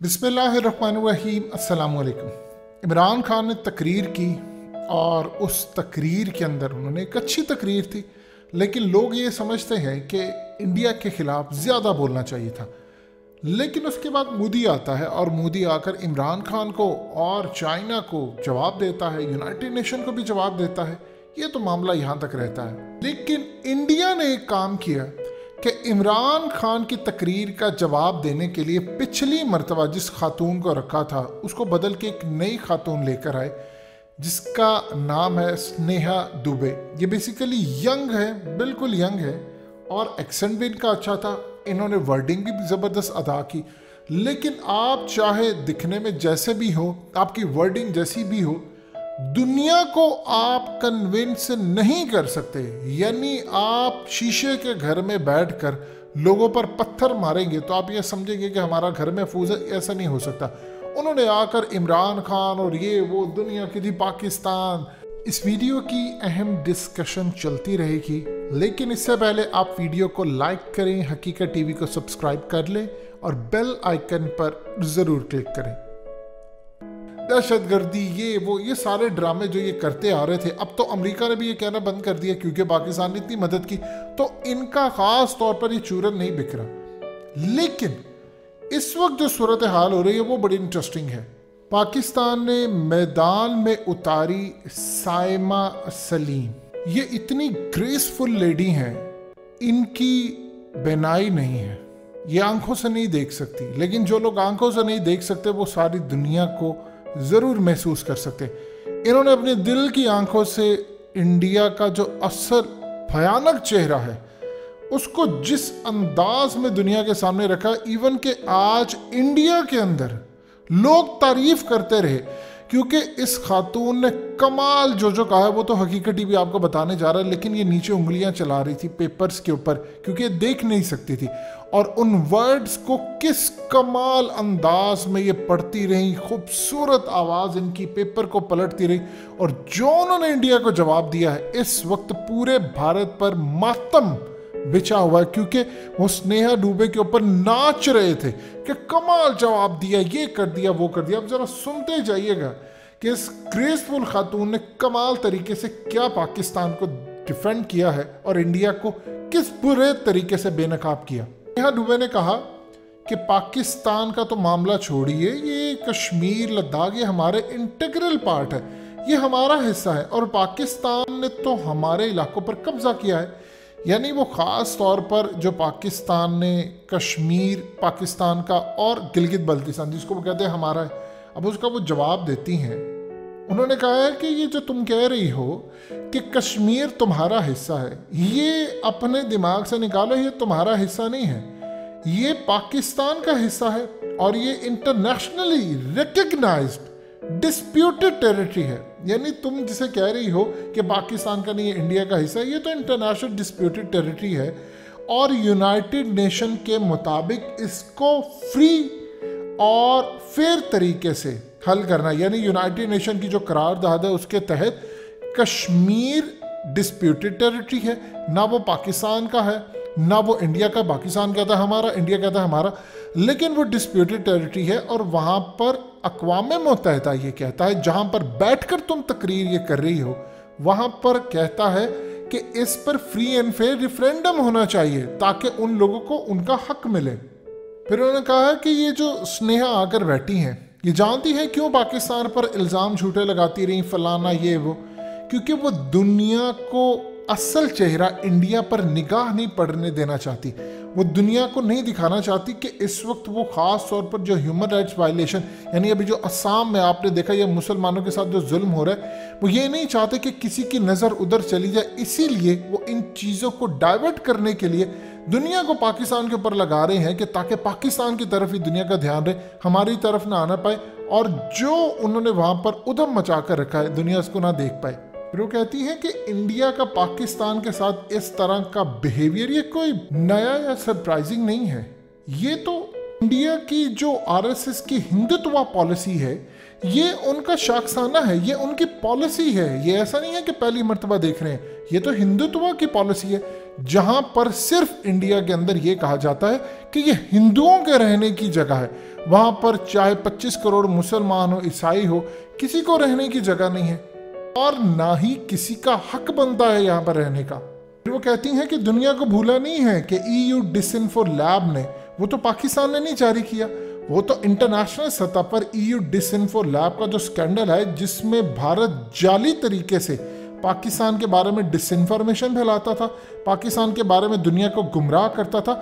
बिस्मिल्लाहिर्रहमानिर्रहीम। अस्सलाम वालेकुम। इमरान खान ने तकरीर की और उस तकरीर के अंदर उन्होंने एक अच्छी तकरीर थी, लेकिन लोग ये समझते हैं कि इंडिया के ख़िलाफ़ ज़्यादा बोलना चाहिए था। लेकिन उसके बाद मोदी आता है और मोदी आकर इमरान खान को और चाइना को जवाब देता है, यूनाइटेड नेशन को भी जवाब देता है। ये तो मामला यहाँ तक रहता है। लेकिन इंडिया ने एक काम किया कि इमरान खान की तकरीर का जवाब देने के लिए पिछली मर्तबा जिस खातून को रखा था उसको बदल के एक नई खातून लेकर आए जिसका नाम है स्नेहा दुबे। ये बेसिकली यंग है, बिल्कुल यंग है और एक्सेंट भी इनका अच्छा था। इन्होंने वर्डिंग भी ज़बरदस्त अदा की। लेकिन आप चाहे दिखने में जैसे भी हो, आपकी वर्डिंग जैसी भी हो, दुनिया को आप कन्विंस नहीं कर सकते। यानी आप शीशे के घर में बैठकर लोगों पर पत्थर मारेंगे तो आप ये समझेंगे कि हमारा घर महफूज है। ऐसा नहीं हो सकता। उन्होंने आकर इमरान खान और ये वो दुनिया की थी पाकिस्तान। इस वीडियो की अहम डिस्कशन चलती रहेगी, लेकिन इससे पहले आप वीडियो को लाइक करें, हकीकत टीवी को सब्सक्राइब कर लें और बेल आइकन पर ज़रूर क्लिक करें। दहशतगर्दी ये सारे ड्रामे जो ये करते आ रहे थे, अब तो अमेरिका ने भी ये कहना बंद कर दिया क्योंकि पाकिस्तान ने इतनी मदद की, तो इनका खास तौर पर ये चूरन नहीं बिखरा। लेकिन इस वक्त जो सूरत हाल हो रही है वो बड़ी इंटरेस्टिंग है। पाकिस्तान ने मैदान में उतारी साइमा सलीम। ये इतनी ग्रेसफुल लेडी हैं, इनकी बेनाई नहीं है, ये आंखों से नहीं देख सकती। लेकिन जो लोग आंखों से नहीं देख सकते वो सारी दुनिया को ज़रूर महसूस कर सकते। इन्होंने अपने दिल की आंखों से इंडिया का जो असल भयानक चेहरा है उसको जिस अंदाज में दुनिया के सामने रखा, इवन के आज इंडिया के अंदर लोग तारीफ करते रहे क्योंकि इस खातून ने कमाल जो कहा है वो तो हकीकत टीवी आपको बताने जा रहा है। लेकिन ये नीचे उंगलियां चला रही थी पेपर्स के ऊपर क्योंकि ये देख नहीं सकती थी, और उन वर्ड्स को किस कमाल अंदाज में ये पढ़ती रही। खूबसूरत आवाज़ इनकी पेपर को पलटती रही, और जो उन्होंने इंडिया को जवाब दिया है, इस वक्त पूरे भारत पर मातम बिछा हुआ है क्योंकि वो स्नेहा दुबे के ऊपर नाच रहे थे कि कमाल जवाब दिया, ये कर दिया, वो कर दिया। अब जरा सुनते जाइएगा कि इस ग्रेसफुल खातून ने कमाल तरीके से क्या पाकिस्तान को डिफेंड किया है और इंडिया को किस बुरे तरीके से बेनकाब किया। स्नेहा दुबे ने कहा कि पाकिस्तान का तो मामला छोड़िए, ये कश्मीर लद्दाख ये हमारे इंटीग्रल पार्ट है, ये हमारा हिस्सा है, और पाकिस्तान ने तो हमारे इलाकों पर कब्जा किया है। यानी वो ख़ास तौर पर जो पाकिस्तान ने कश्मीर पाकिस्तान का और गिलगित बल्तिस्तान जिसको वो कहते हैं हमारा है, अब उसका वो जवाब देती हैं। उन्होंने कहा है कि ये जो तुम कह रही हो कि कश्मीर तुम्हारा हिस्सा है, ये अपने दिमाग से निकालो, ये तुम्हारा हिस्सा नहीं है, ये पाकिस्तान का हिस्सा है और ये इंटरनेशनली रिकग्नाइज्ड डिस्प्यूटेड टेरिटरी है। यानी तुम जिसे कह रही हो कि पाकिस्तान का नहीं है, इंडिया का हिस्सा है, ये तो इंटरनेशनल डिस्प्यूटेड टेरिटरी है और यूनाइटेड नेशन के मुताबिक इसको फ्री और फेयर तरीके से हल करना। यानी यूनाइटेड नेशन की जो करारदाद है उसके तहत कश्मीर डिस्प्यूटेड टेरिटरी है, ना वो पाकिस्तान का है ना वो इंडिया का। पाकिस्तान कहता है हमारा, इंडिया कहता है हमारा, लेकिन वो डिस्प्यूटेड टेरिटरी है। और वहाँ पर अक़वाम मुत्तहिदा ये कहता है, जहाँ पर बैठकर तुम तकरीर ये कर रही हो, वहाँ पर कहता है कि इस पर फ्री एंड फेयर रेफरेंडम होना चाहिए ताकि उन लोगों को उनका हक मिले। फिर उन्होंने कहा कि ये जो स्नेहा आकर बैठी हैं, ये जानती है क्यों पाकिस्तान पर इल्ज़ाम झूठे लगाती रही, फलाना ये वो, क्योंकि वो दुनिया को असल चेहरा इंडिया पर निगाह नहीं पड़ने देना चाहती। वो दुनिया को नहीं दिखाना चाहती कि इस वक्त वो ख़ास तौर पर जो ह्यूमन राइट्स वायलेशन, यानी अभी जो असम में आपने देखा या मुसलमानों के साथ जो जुल्म हो रहा है, वो ये नहीं चाहते कि किसी की नज़र उधर चली जाए। इसीलिए वो इन चीज़ों को डाइवर्ट करने के लिए दुनिया को पाकिस्तान के ऊपर लगा रहे हैं कि ताकि पाकिस्तान की तरफ ही दुनिया का ध्यान रहे, हमारी तरफ ना आना पाए, और जो उन्होंने वहाँ पर उधम मचा कर रखा है दुनिया उसको ना देख पाए। फिर वो कहती हैं कि इंडिया का पाकिस्तान के साथ इस तरह का बिहेवियर ये कोई नया या सरप्राइजिंग नहीं है। ये तो इंडिया की जो आरएसएस की हिंदुत्व पॉलिसी है, ये उनका शाखसाना है, ये उनकी पॉलिसी है। ये ऐसा नहीं है कि पहली मर्तबा देख रहे हैं, ये तो हिंदुत्व की पॉलिसी है, जहां पर सिर्फ इंडिया के अंदर ये कहा जाता है कि ये हिंदुओं के रहने की जगह है। वहां पर चाहे 25 करोड़ मुसलमान हो, ईसाई हो, किसी को रहने की जगह नहीं है और ना ही किसी का हक बनता है यहाँ पर रहने का। वो कहती हैं कि दुनिया को भूला नहीं है कि EU डिसइंफो लैब ने, वो तो पाकिस्तान ने नहीं जारी किया, वो तो इंटरनेशनल सतह पर EU डिसइंफो लैब का जो स्कैंडल है जिसमें भारत जाली तरीके से पाकिस्तान के बारे में डिसइंफॉर्मेशन फैलाता था, पाकिस्तान के बारे में दुनिया को गुमराह करता था,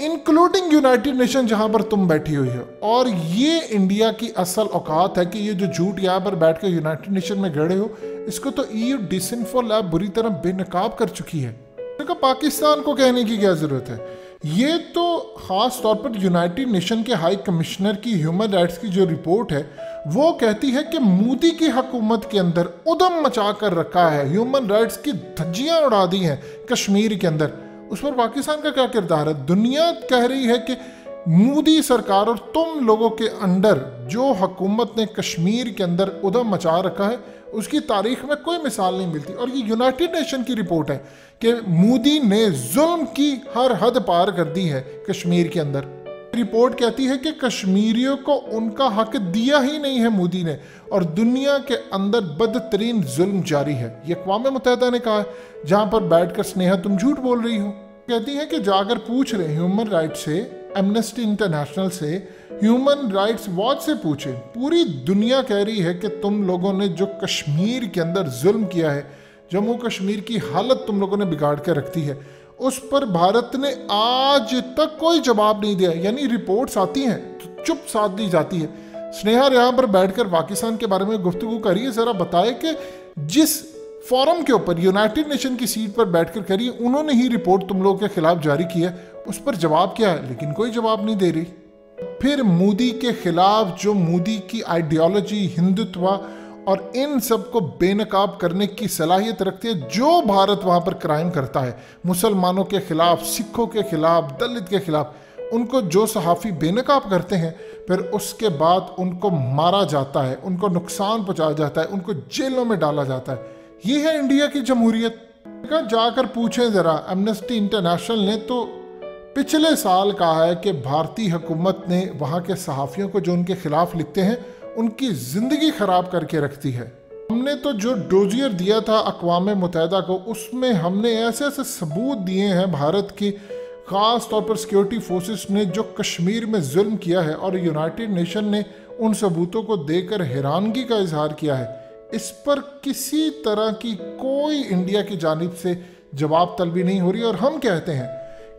इंक्लूडिंग यूनाइटेड नेशन जहां पर तुम बैठी हुई हो। और ये इंडिया की असल औकात है कि ये जो झूठ यहाँ पर बैठ कर यूनाइटेड नेशन में गड़े हो, इसको तो EU डिसइंफो लैब बुरी तरह बेनकाब कर चुकी है। तो पाकिस्तान को कहने की क्या जरूरत है, ये तो खास तौर पर यूनाइटेड नेशन के हाई कमिश्नर की ह्यूमन राइट्स की जो रिपोर्ट है वो कहती है कि मोदी की हुकूमत के अंदर उधम मचा कर रखा है, ह्यूमन राइट्स की धज्जियां उड़ा दी हैं कश्मीर के अंदर। उस पर पाकिस्तान का क्या किरदार है? दुनिया कह रही है कि मोदी सरकार और तुम लोगों के अंडर जो हुकूमत ने कश्मीर के अंदर उधम मचा रखा है उसकी तारीख में कोई मिसाल नहीं मिलती। और ये यूनाइटेड नेशन की रिपोर्ट है कि मोदी ने जुल्म की हर हद पार कर दी है कश्मीर के अंदर। रिपोर्ट कहती है कि कश्मीरियों को उनका हक दिया ही नहीं है मोदी ने और दुनिया के अंदर बदतरीन जुल्म जारी है। ये अक़वाम मुत्तहिदा ने कहा है, जहां पर बैठकर स्नेहा तुम झूठ बोल रही हो। कहती है कि जाकर पूछ रहे ह्यूमन राइट्स से, एमनेस्टी इंटरनेशनल से, ह्यूमन राइट्स वॉच से पूछे। पूरी दुनिया कह रही है कि तुम लोगों ने जो कश्मीर के अंदर जुल्म किया है, जम्मू कश्मीर की हालत तुम लोगों ने बिगाड़ कर रख दी है, उस पर भारत ने आज तक कोई जवाब नहीं दिया। यानी रिपोर्ट्स आती हैं तो चुप साथ दी जाती है। स्नेहा यहाँ पर बैठकर पाकिस्तान के बारे में गुफ्तगू करिए, जरा बताए कि जिस फोरम के ऊपर यूनाइटेड नेशन की सीट पर बैठकर करिए, उन्होंने ही रिपोर्ट तुम लोगों के खिलाफ जारी की है, उस पर जवाब क्या है? लेकिन कोई जवाब नहीं दे रही। फिर मोदी के खिलाफ जो मोदी की आइडियोलॉजी, हिंदुत्व और इन सब को बेनकाब करने की सलाहियत रखती है, जो भारत वहां पर क्राइम करता है मुसलमानों के खिलाफ, सिखों के खिलाफ, दलित के खिलाफ, उनको जो सहाफ़ी बेनकाब करते हैं फिर उसके बाद उनको मारा जाता है, उनको नुकसान पहुंचाया जाता है, उनको जेलों में डाला जाता है। ये है इंडिया की जमहूरियत। जाकर पूछें ज़रा, एमनेस्टी इंटरनेशनल ने तो पिछले साल कहा है कि भारतीय हुकूमत ने वहाँ के सहाफ़ियों को जो उनके खिलाफ लिखते हैं उनकी ज़िंदगी ख़राब करके रखती है। हमने तो जो डोजियर दिया था अक़वाम मुत्तहिदा को, उसमें हमने ऐसे ऐसे सबूत दिए हैं भारत की, ख़ास तौर पर सिक्योरिटी फोर्सेस ने जो कश्मीर में जुल्म किया है, और यूनाइटेड नेशन ने उन सबूतों को देकर हैरानगी का इजहार किया है। इस पर किसी तरह की कोई इंडिया की जानिब से जवाब तलबी नहीं हो रही। और हम कहते हैं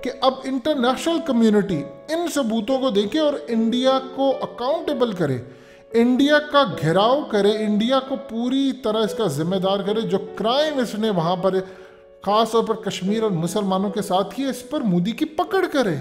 कि अब इंटरनेशनल कम्युनिटी इन सबूतों को देखे और इंडिया को अकाउंटेबल करे, इंडिया का घेराव करे, इंडिया को पूरी तरह इसका जिम्मेदार करे। जो क्राइम इसने वहाँ पर ख़ास तौर पर कश्मीर और मुसलमानों के साथ किए, इस पर मोदी की पकड़ करे।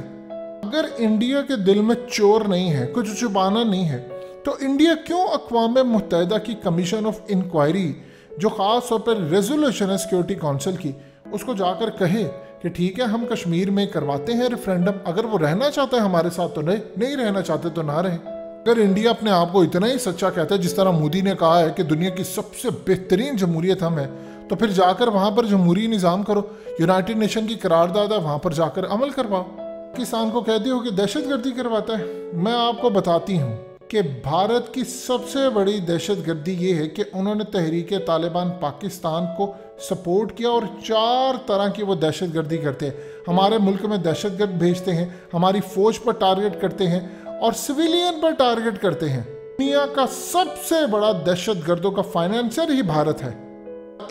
अगर इंडिया के दिल में चोर नहीं है, कुछ छुपाना नहीं है, तो इंडिया क्यों अक़वाम मुत्तहिदा की कमीशन ऑफ इंक्वायरी, जो ख़ास तौर पर रेजोल्यूशन है सिक्योरिटी काउंसिल की, उसको जाकर कहे कि ठीक है हम कश्मीर में करवाते हैं रेफरेंडम, अगर वो रहना चाहता है हमारे साथ तो नहीं रहना चाहते तो ना रहे। अगर इंडिया अपने आप को इतना ही सच्चा कहता है जिस तरह मोदी ने कहा है कि दुनिया की सबसे बेहतरीन जमहूरियत हम है, तो फिर जाकर वहाँ पर जमहूरी निज़ाम करो, यूनाइटेड नेशन की करारदाद है वहाँ पर जाकर अमल करवाओ। पाकिस्तान को कहते हो कि दहशतगर्दी करवाता है। मैं आपको बताती हूँ कि भारत की सबसे बड़ी दहशतगर्दी ये है कि उन्होंने तहरीक तालिबान पाकिस्तान को सपोर्ट किया और 4 तरह की वो दहशतगर्दी करते हैं। हमारे मुल्क में दहशतगर्द भेजते हैं, हमारी फौज पर टारगेट करते हैं और सिविलियन पर टारगेट करते हैं। दुनिया का सबसे बड़ा दहशतगर्दों का फाइनेंसर ही भारत है।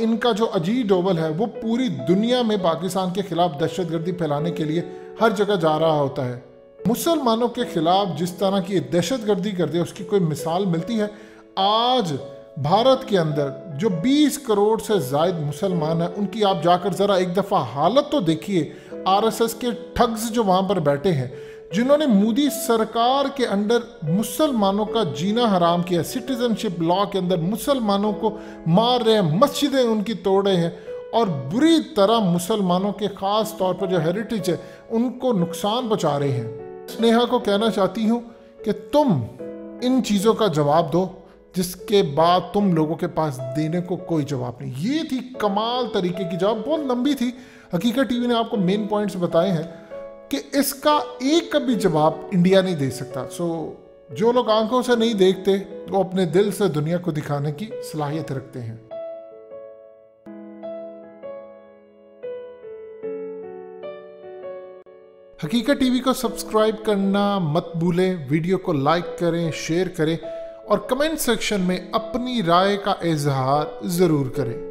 इनका जो अजीब डोबल है वो पूरी दुनिया में पाकिस्तान के खिलाफ दहशतगर्दी फैलाने के लिए हर जगह जा रहा होता है। मुसलमानों के खिलाफ जिस तरह की दहशतगर्दी करते हैं उसकी कोई मिसाल मिलती है? आज भारत के अंदर जो 20 करोड़ से ज़ायद मुसलमान हैं, उनकी आप जाकर ज़रा एक दफ़ा हालत तो देखिए। आरएसएस के ठग्स जो वहाँ पर बैठे हैं, जिन्होंने मोदी सरकार के अंडर मुसलमानों का जीना हराम किया, सिटीजनशिप लॉ के अंदर मुसलमानों को मार रहे हैं, मस्जिदें उनकी तोड़ रहे हैं और बुरी तरह मुसलमानों के ख़ास तौर पर जो हेरिटेज है उनको नुकसान पहुँचा रहे हैं। स्नेहा को कहना चाहती हूँ कि तुम इन चीज़ों का जवाब दो, जिसके बाद तुम लोगों के पास देने को कोई जवाब नहीं। ये थी कमाल तरीके की जवाब, बहुत लंबी थी। हकीकत टीवी ने आपको मेन पॉइंट्स बताए हैं कि इसका एक कभी जवाब इंडिया नहीं दे सकता। सो जो लोग आंखों से नहीं देखते वो अपने दिल से दुनिया को दिखाने की सलाहियत रखते हैं। हकीकत टीवी को सब्सक्राइब करना मत भूलें, वीडियो को लाइक करें, शेयर करें और कमेंट सेक्शन में अपनी राय का इजहार जरूर करें।